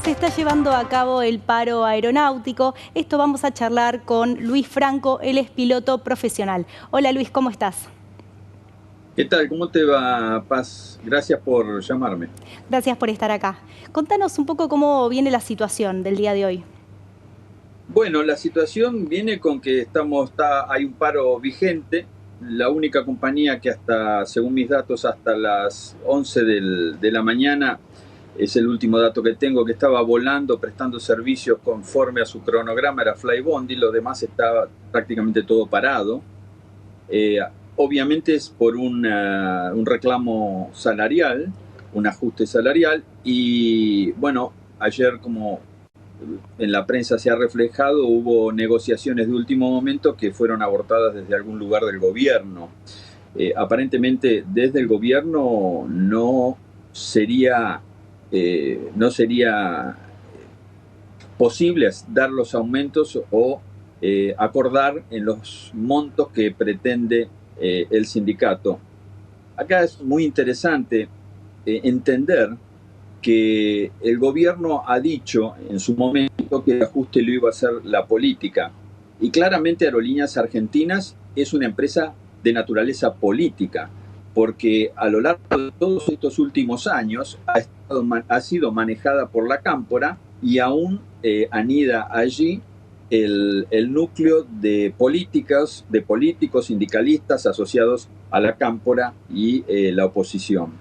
Se está llevando a cabo el paro aeronáutico. Esto vamos a charlar con Luis Franco, él es piloto profesional. Hola Luis, ¿cómo estás? ¿Qué tal? ¿Cómo te va, Paz? Gracias por llamarme. Gracias por estar acá. Contanos un poco cómo viene la situación del día de hoy. Bueno, la situación viene con que hay un paro vigente. La única compañía que según mis datos, hasta las 11 de la mañana, es el último dato que tengo, que estaba volando, prestando servicios conforme a su cronograma, era Flybondi. Lo demás estaba prácticamente todo parado. Eh, Obviamente es por un reclamo salarial, un ajuste salarial, y bueno, ayer, como en la prensa se ha reflejado, hubo negociaciones de último momento que fueron abortadas desde algún lugar del gobierno. Aparentemente desde el gobierno no sería posible dar los aumentos o acordar en los montos que pretende el sindicato. Acá es muy interesante entender que el gobierno ha dicho en su momento que el ajuste lo iba a hacer la política. Y claramente Aerolíneas Argentinas es una empresa de naturaleza política, porque a lo largo de todos estos últimos años ha sido manejada por la Cámpora, y aún anida allí el núcleo de políticos sindicalistas asociados a la Cámpora y la oposición.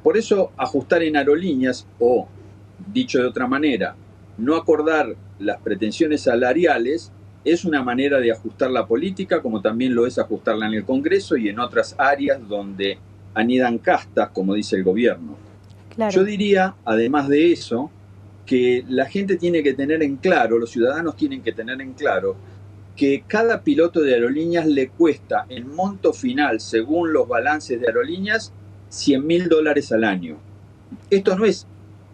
Por eso, ajustar en aerolíneas, o dicho de otra manera, no acordar las pretensiones salariales, es una manera de ajustar la política, como también lo es ajustarla en el Congreso y en otras áreas donde anidan castas, como dice el gobierno. Yo Claro. diría, además de eso, que la gente tiene que tener en claro, los ciudadanos tienen que tener en claro, que cada piloto de aerolíneas le cuesta en monto final, según los balances de aerolíneas, $100.000 al año. Esto no es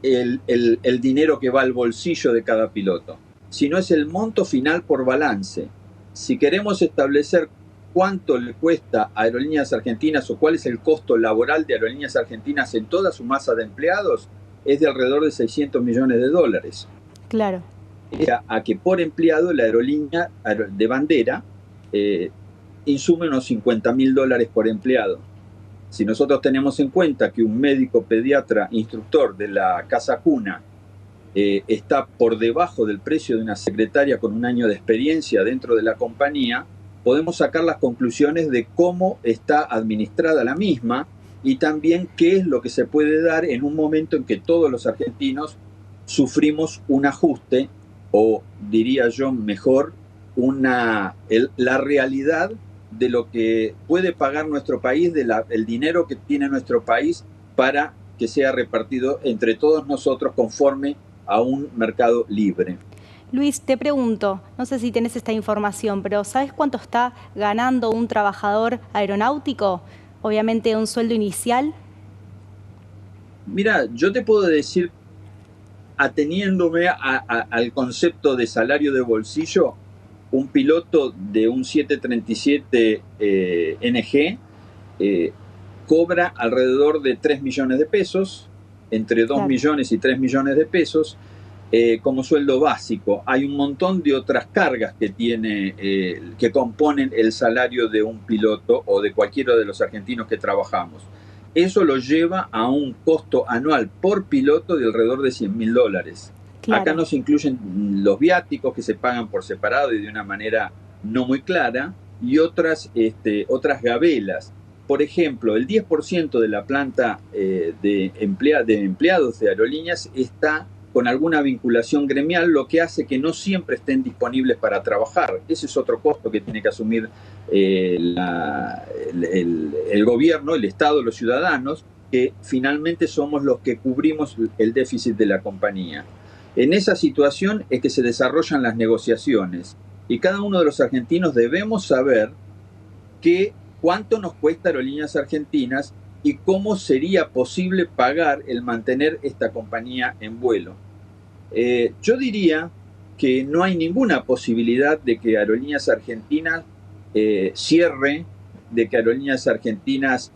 el dinero que va al bolsillo de cada piloto, sino es el monto final por balance. Si queremos establecer cuánto le cuesta a Aerolíneas Argentinas o cuál es el costo laboral de Aerolíneas Argentinas en toda su masa de empleados, es de alrededor de $600 millones. Claro. A que por empleado la aerolínea de bandera insume unos $50.000 por empleado. Si nosotros tenemos en cuenta que un médico pediatra instructor de la Casa Cuna está por debajo del precio de una secretaria con un año de experiencia dentro de la compañía, podemos sacar las conclusiones de cómo está administrada la misma y también qué es lo que se puede dar en un momento en que todos los argentinos sufrimos un ajuste, o diría yo mejor, la realidad de lo que puede pagar nuestro país, el dinero que tiene nuestro país para que sea repartido entre todos nosotros conforme a un mercado libre. Luis, te pregunto, no sé si tenés esta información, pero ¿sabes cuánto está ganando un trabajador aeronáutico? Obviamente un sueldo inicial. Mira, yo te puedo decir, ateniéndome al concepto de salario de bolsillo, un piloto de un 737 NG cobra alrededor de 3 millones de pesos, entre 2 Claro. millones y 3 millones de pesos, como sueldo básico. Hay un montón de otras cargas que componen el salario de un piloto o de cualquiera de los argentinos que trabajamos. Eso lo lleva a un costo anual por piloto de alrededor de $100.000. Acá Claro. no se incluyen los viáticos, que se pagan por separado y de una manera no muy clara, y otras gabelas. Por ejemplo, el 10% de la planta de empleados de aerolíneas está con alguna vinculación gremial, lo que hace que no siempre estén disponibles para trabajar. Ese es otro costo que tiene que asumir el gobierno, el Estado, los ciudadanos, que finalmente somos los que cubrimos el déficit de la compañía. En esa situación es que se desarrollan las negociaciones, y cada uno de los argentinos debemos saber cuánto nos cuesta Aerolíneas Argentinas y cómo sería posible pagar el mantener esta compañía en vuelo. Yo diría que no hay ninguna posibilidad de que Aerolíneas Argentinas cierre, de que Aerolíneas Argentinas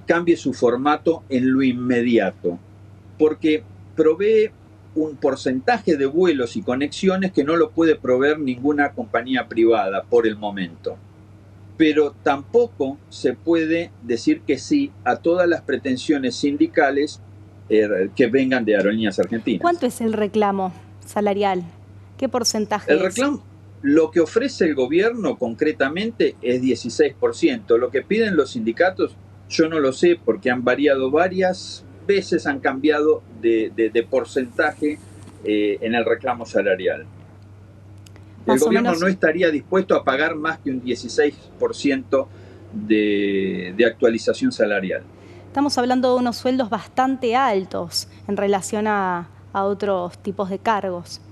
cambie su formato en lo inmediato, porque provee un porcentaje de vuelos y conexiones que no lo puede proveer ninguna compañía privada por el momento. Pero tampoco se puede decir que sí a todas las pretensiones sindicales que vengan de Aerolíneas Argentinas. ¿Cuánto es el reclamo salarial? ¿Qué porcentaje El reclamo, lo que ofrece el gobierno concretamente es 16%. Lo que piden los sindicatos, yo no lo sé porque han variado varias veces, han cambiado de porcentaje en el reclamo salarial. El gobierno no estaría dispuesto a pagar más que un 16% de actualización salarial. Estamos hablando de unos sueldos bastante altos en relación a otros tipos de cargos.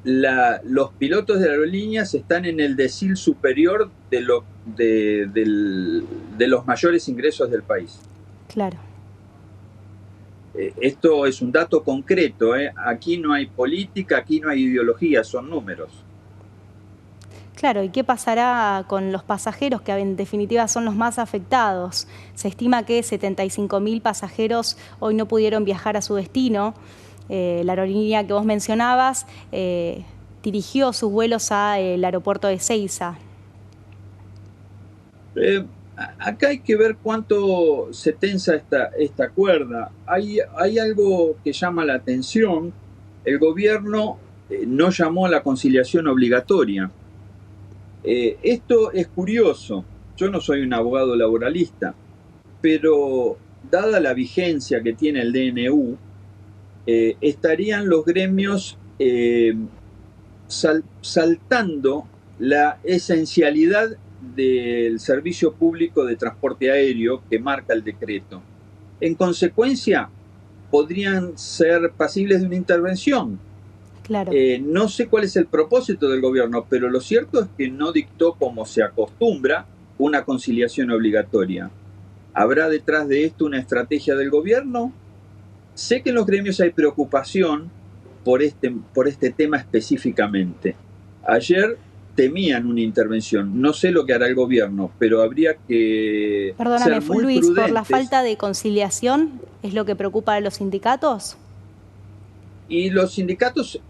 Los pilotos de aerolíneas están en el decil superior de los mayores ingresos del país. Claro. Esto es un dato concreto, ¿eh? Aquí no hay política, aquí no hay ideología, son números. Claro, ¿y qué pasará con los pasajeros, que en definitiva son los más afectados? Se estima que 75.000 pasajeros hoy no pudieron viajar a su destino. La aerolínea que vos mencionabas dirigió sus vuelos al aeropuerto de Ezeiza. Acá hay que ver cuánto se tensa esta cuerda. Hay algo que llama la atención. El gobierno no llamó a la conciliación obligatoria. Esto es curioso. Yo no soy un abogado laboralista, pero dada la vigencia que tiene el DNU, estarían los gremios saltando la esencialidad del servicio público de transporte aéreo que marca el decreto. En consecuencia, podrían ser pasibles de una intervención. Claro. No sé cuál es el propósito del gobierno, pero lo cierto es que no dictó, como se acostumbra, una conciliación obligatoria. ¿Habrá detrás de esto una estrategia del gobierno? Sé que en los gremios hay preocupación por este tema específicamente. Ayer temían una intervención. No sé lo que hará el gobierno, pero habría que ser muy Luis, prudentes. ¿por la falta de conciliación es lo que preocupa a los sindicatos? Y los sindicatos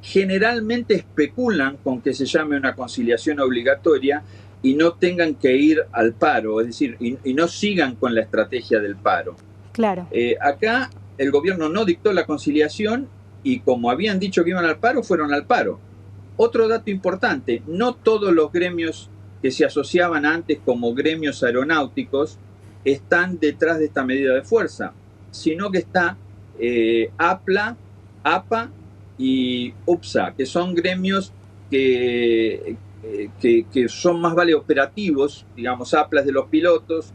generalmente especulan con que se llame una conciliación obligatoria y no tengan que ir al paro, es decir, y no sigan con la estrategia del paro. Claro. Acá el gobierno no dictó la conciliación y como habían dicho que iban al paro, fueron al paro. Otro dato importante, no todos los gremios que se asociaban antes como gremios aeronáuticos están detrás de esta medida de fuerza, sino que está APLA, APA y UPSA, que son gremios que son más vale operativos, digamos, APLA es de los pilotos,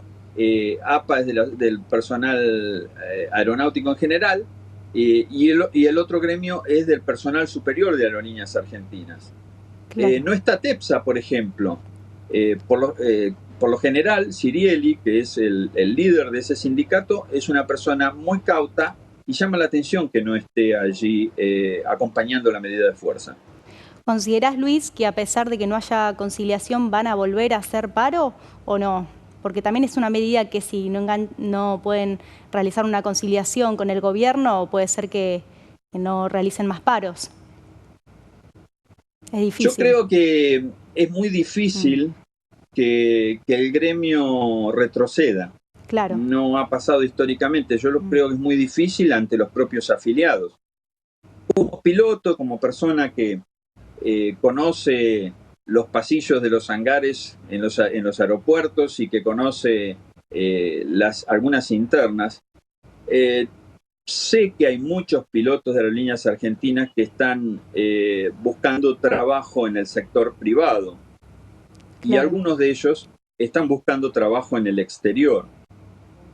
APA es del personal aeronáutico en general, y el otro gremio es del personal superior de Aerolíneas Argentinas. Claro. No está TEPSA, por ejemplo. Por lo general, Cirielli, que es el líder de ese sindicato, es una persona muy cauta y llama la atención que no esté allí acompañando la medida de fuerza. ¿Considerás, Luis, que a pesar de que no haya conciliación van a volver a hacer paro o no? Porque también es una medida que si no pueden realizar una conciliación con el gobierno, puede ser que no realicen más paros. Es difícil. Yo creo que es muy difícil que el gremio retroceda. Claro. No ha pasado históricamente. Yo creo que es muy difícil ante los propios afiliados. Como piloto, como persona que conoce los pasillos de los hangares en los aeropuertos y que conoce algunas internas, sé que hay muchos pilotos de aerolíneas argentinas que están buscando trabajo en el sector privado. Claro. Y algunos de ellos están buscando trabajo en el exterior.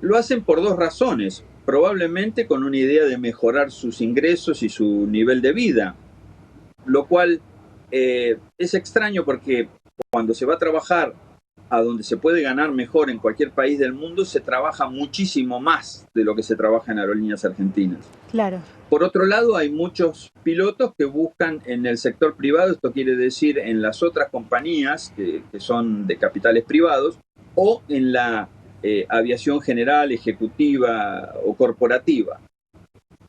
Lo hacen por dos razones, probablemente con una idea de mejorar sus ingresos y su nivel de vida, lo cual es extraño porque cuando se va a trabajar a donde se puede ganar mejor en cualquier país del mundo, se trabaja muchísimo más de lo que se trabaja en Aerolíneas Argentinas. Claro. Por otro lado, hay muchos pilotos que buscan en el sector privado, esto quiere decir en las otras compañías que son de capitales privados, o en la aviación general, ejecutiva o corporativa.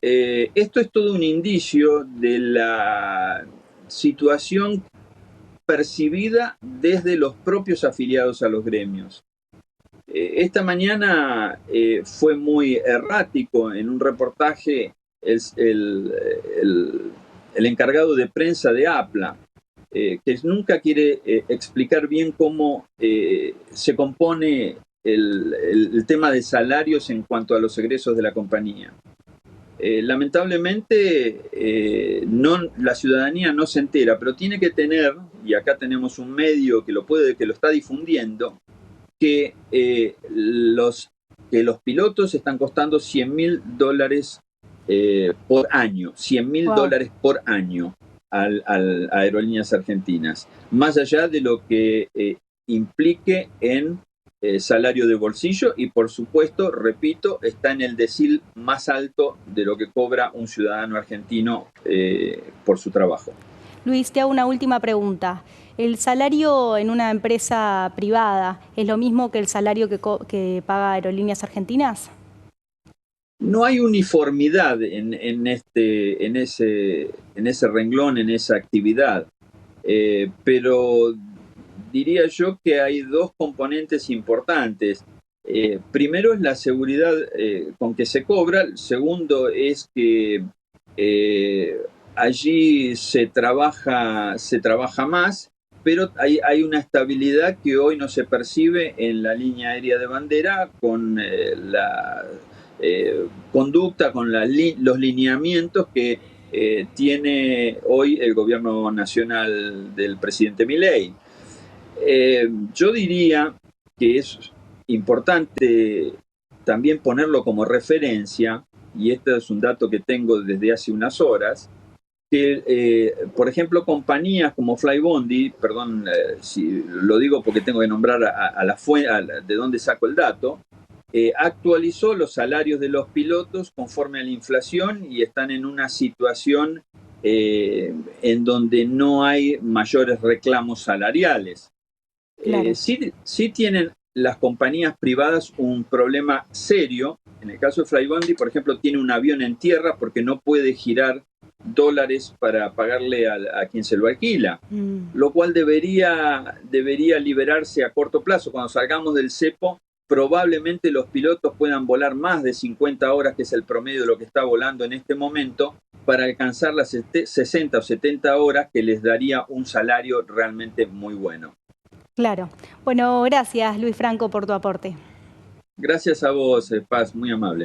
esto es todo un indicio de la situación percibida desde los propios afiliados a los gremios. Esta mañana fue muy errático en un reportaje el encargado de prensa de APLA, que nunca quiere explicar bien cómo se compone el tema de salarios en cuanto a los egresos de la compañía. Lamentablemente la ciudadanía no se entera, pero tiene que tener, y acá tenemos un medio que lo está difundiendo, que los pilotos están costando $100.000 por año, $100.000 por año a Aerolíneas Argentinas, más allá de lo que implique en salario de bolsillo y, por supuesto, repito, está en el decil más alto de lo que cobra un ciudadano argentino por su trabajo. Luis, te hago una última pregunta. ¿El salario en una empresa privada es lo mismo que el salario que paga Aerolíneas Argentinas? No hay uniformidad en ese renglón, en esa actividad, pero diría yo que hay dos componentes importantes. Primero es la seguridad con que se cobra, segundo es que allí se trabaja más, pero hay una estabilidad que hoy no se percibe en la línea aérea de bandera con la conducta, con los lineamientos que tiene hoy el gobierno nacional del presidente Milei. Yo diría que es importante también ponerlo como referencia, y este es un dato que tengo desde hace unas horas, que, por ejemplo, compañías como Flybondi, perdón si lo digo porque tengo que nombrar a la fuente, de dónde saco el dato, actualizó los salarios de los pilotos conforme a la inflación y están en una situación en donde no hay mayores reclamos salariales. Claro. Sí tienen las compañías privadas un problema serio. En el caso de Flybondi, por ejemplo, tiene un avión en tierra porque no puede girar dólares para pagarle a quien se lo alquila, lo cual debería liberarse a corto plazo. Cuando salgamos del cepo, probablemente los pilotos puedan volar más de 50 horas, que es el promedio de lo que está volando en este momento, para alcanzar las 60 o 70 horas que les daría un salario realmente muy bueno. Claro. Bueno, gracias Luis Franco por tu aporte. Gracias a vos, Paz, muy amable.